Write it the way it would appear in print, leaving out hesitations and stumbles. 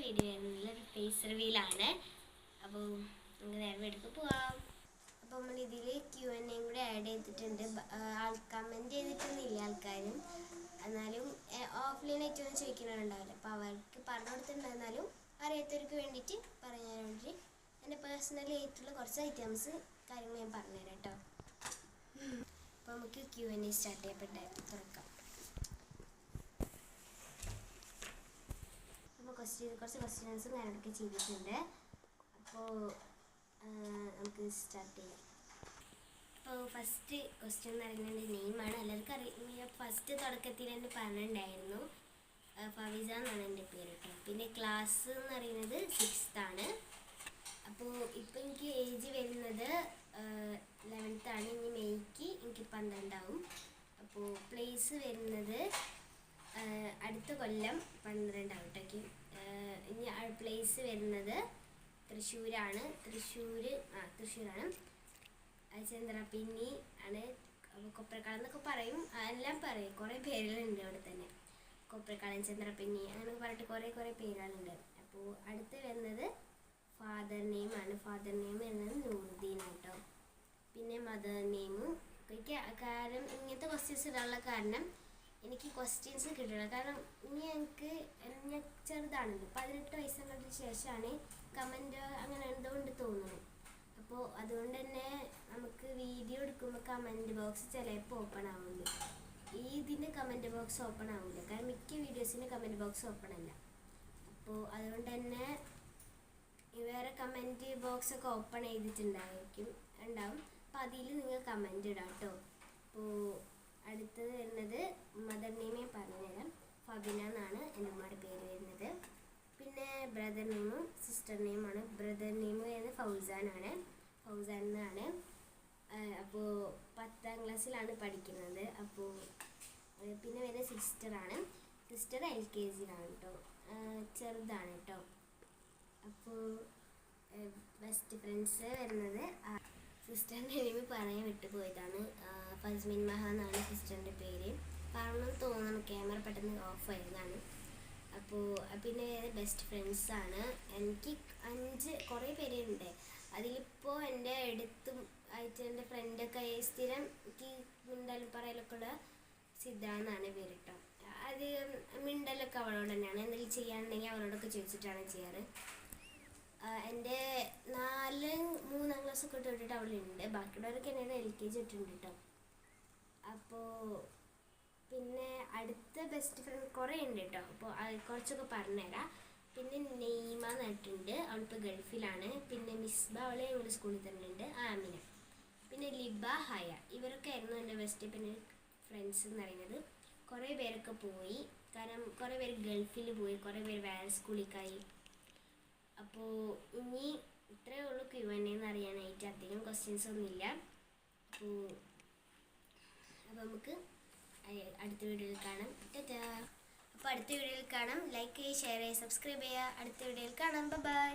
Video ഒരു face റിവീലാണ്. അപ്പോൾ നമുക്ക് നേരെ എടുത്ത് പോവാം. അപ്പോൾ നമ്മൾ ഇതിൽ Q&A കൂടെ ആഡ് ചെയ്തിട്ടുണ്ട്. കമൻറ്റ് ചെയ്തിട്ടൊന്നുമില്ല ആൾക്കാരും, എന്നാലും ഓഫ്ലൈനായിട്ട് ഒന്നും ചോദിക്കുന്നുണ്ടാവില്ല. അപ്പോൾ അവർക്ക് പറഞ്ഞു കൊടുത്തിട്ടുണ്ടെന്നാലും അറിയാത്തവർക്ക് വേണ്ടിയിട്ട് പറയാൻ വേണ്ടി എൻ്റെ പേഴ്സണലി ആയിട്ടുള്ള കുറച്ച് ഐറ്റംസ് കാര്യങ്ങൾ ഞാൻ പറഞ്ഞുതരാം കേട്ടോ. അപ്പോൾ നമുക്ക് Q&A സ്റ്റാർട്ട് ചെയ്യപ്പെട്ടെ തുറക്കാം. കുറച്ച് ക്വസ്റ്റ്യൻസും ഞാനൊക്കെ ചെയ്തിട്ടുണ്ട്. അപ്പോൾ നമുക്ക് സ്റ്റാർട്ട് ചെയ്യാം. അപ്പോൾ ഫസ്റ്റ് ക്വസ്റ്റ്യൻ എന്ന് പറയുന്നത് നെയിമാണ്. എല്ലാവർക്കും അറിയാം. ഫസ്റ്റ് തുടക്കത്തിൽ തന്നെ പറഞ്ഞിട്ടുണ്ടായിരുന്നു, ഫവിസ എന്നാണ് എൻ്റെ പേര് കേട്ടോ. പിന്നെ ക്ലാസ് എന്ന് പറയുന്നത് 6th ആണ്. അപ്പോൾ ഇപ്പോൾ എനിക്ക് ഏജ് വരുന്നത് 11th ആണ്. ഇനി മെയ്ക്ക് എനിക്ക് 12 ആവും. അപ്പോൾ പ്ലേസ് വരുന്നത് അടുത്ത കൊല്ലം 12 ആവും കേട്ടോ. ഇനി പ്ലേസ് വരുന്നത് തൃശ്ശൂരാണ്. തൃശ്ശൂരാണ്. ചന്ദ്രപ്പിന്നി ആണ്. അപ്പോൾ കൊപ്രക്കാളം എന്നൊക്കെ പറയും, എല്ലാം പറയും. കുറേ പേരുകളുണ്ട് അവിടെ തന്നെ. കൊപ്രക്കാളൻ, ചന്ദ്രപ്പിന്നി അങ്ങനെ പറഞ്ഞിട്ട് കുറേ പേരുകളുണ്ട്. അപ്പോൾ അടുത്ത് വരുന്നത് ഫാദർ നെയിമാണ്. ഫാദർ നെയിം വരുന്നത് നൂറുദ്ദീൻ കേട്ടോ. പിന്നെ മദർ നെയിമും കാരണം ഇങ്ങനത്തെ ക്വസ്റ്റ്യൻസ് ഇടാനുള്ള കാരണം എനിക്ക് ക്വസ്റ്റ്യൻസ് കിട്ടണം. കാരണം ഇനി ഞാൻ ചെറുതാണല്ലോ, 18 വയസ്സുകൾക്ക് ശേഷമാണ് കമൻറ്റ് അങ്ങനെ എന്തുകൊണ്ട് തോന്നുന്നു. അപ്പോൾ അതുകൊണ്ട് തന്നെ നമുക്ക് വീഡിയോ എടുക്കുമ്പോൾ കമൻറ്റ് ബോക്സ് ചിലപ്പോൾ ഓപ്പൺ ആവുള്ളൂ. ഇതിൻ്റെ കമൻറ്റ് ബോക്സ് ഓപ്പൺ ആവില്ല, കാരണം മിക്ക വീഡിയോസിൻ്റെ കമൻറ്റ് ബോക്സ് ഓപ്പൺ അല്ല. അപ്പോൾ അതുകൊണ്ട് തന്നെ വേറെ കമൻറ്റ് ബോക്സൊക്കെ ഓപ്പൺ ഉണ്ടാവും. അപ്പോൾ അതിൽ നിങ്ങൾ കമൻറ്റ് ഇടാം കേട്ടോ. അപ്പോൾ അടുത്തത് വരുന്നത് മദർ നെയിമേ പറഞ്ഞുതരാം. ഫബിന എന്നാണ് എൻ്റെ ഉമ്മയുടെ പേര് വരുന്നത്. പിന്നെ ബ്രദർ നെയിമും സിസ്റ്റർ നെയിമാണ്. ബ്രദർ നെയിം വരുന്നത് ഫൗസാൻ എന്നാണ്. അപ്പോൾ 10th ക്ലാസ്സിലാണ് പഠിക്കുന്നത്. അപ്പോൾ പിന്നെ വരുന്നത് സിസ്റ്ററാണ്. സിസ്റ്റർ LKGയിലാണ് കേട്ടോ, ചെറുതാണ് കേട്ടോ. അപ്പോൾ ബെസ്റ്റ് ഫ്രണ്ട്സ് വരുന്നത് സിസ്റ്ററിൻ്റെ നെയിം പറയാൻ വിട്ടുപോയതാണ്. ഫസ്മിൻ മഹ എന്നാണ് സിസ്റ്ററിൻ്റെ പേര്. കാരണം തോന്നുന്നു ക്യാമറ പെട്ടെന്ന് ഓഫ് ആയതാണ്. അപ്പോൾ പിന്നെ വേറെ ബെസ്റ്റ് ഫ്രണ്ട്സാണ്. എനിക്ക് 5 കുറേ പേരുണ്ട്. അതിലിപ്പോൾ എൻ്റെ അടുത്തും ആയിട്ട് എൻ്റെ ഫ്രണ്ടൊക്കെ സ്ഥിരം എനിക്ക് മിണ്ടലും പറയലൊക്കെ ഉള്ള സിദ്ധ എന്നാണ് പേര് കേട്ടോ. അത് മിണ്ടലൊക്കെ അവളോട് തന്നെയാണ്. എന്തെങ്കിലും ചെയ്യാനുണ്ടെങ്കിൽ അവളോടൊക്കെ ചോദിച്ചിട്ടാണ് ചെയ്യാറ്. എൻ്റെ 3-ാം ക്ലാസ്സൊക്കെ തൊട്ടിട്ട് അവളുണ്ട്. ബാക്കിയുള്ളവരൊക്കെ എന്നോട് LKG ഇട്ടുണ്ട് കേട്ടോ. അപ്പോൾ പിന്നെ അടുത്ത ബെസ്റ്റ് ഫ്രണ്ട് കുറേ ഉണ്ട് കേട്ടോ. അപ്പോൾ കുറച്ചൊക്കെ പറഞ്ഞുതരാം. പിന്നെ നെയ്മ എന്നിട്ടുണ്ട്, അവളിപ്പോൾ ഗൾഫിലാണ്. പിന്നെ മിസ്ബ, അവളെ ഞങ്ങളുടെ സ്കൂളിൽ തന്നെ ഉണ്ട്. ആമിന, പിന്നെ ലിബ, ഹയ, ഇവരൊക്കെ ആയിരുന്നു എൻ്റെ ബെസ്റ്റ് പിന്നെ ഫ്രണ്ട്സ് എന്ന് പറയുന്നത്. കുറേ പേരൊക്കെ പോയി, കാരണം കുറേ പേര് ഗൾഫിൽ പോയി, കുറേ പേര് വേറെ സ്കൂളിലേക്കായി. അപ്പോൾ ഇനി ഇത്രയേ ഉള്ളൂ Q&A എന്ന് അറിയാനായിട്ട്. അധികം ക്വസ്റ്റ്യൻസ് ഒന്നുമില്ല. അപ്പോൾ നമുക്ക് അടുത്ത വീഡിയോയിൽ കാണാം. അപ്പോൾ അടുത്ത വീഡിയോയിൽ കാണാം. ലൈക്ക് ചെയ്യുക, ഷെയർ ചെയ്യുക, സബ്സ്ക്രൈബ് ചെയ്യുക. അടുത്ത വീഡിയോയിൽ കാണാം. ബൈ.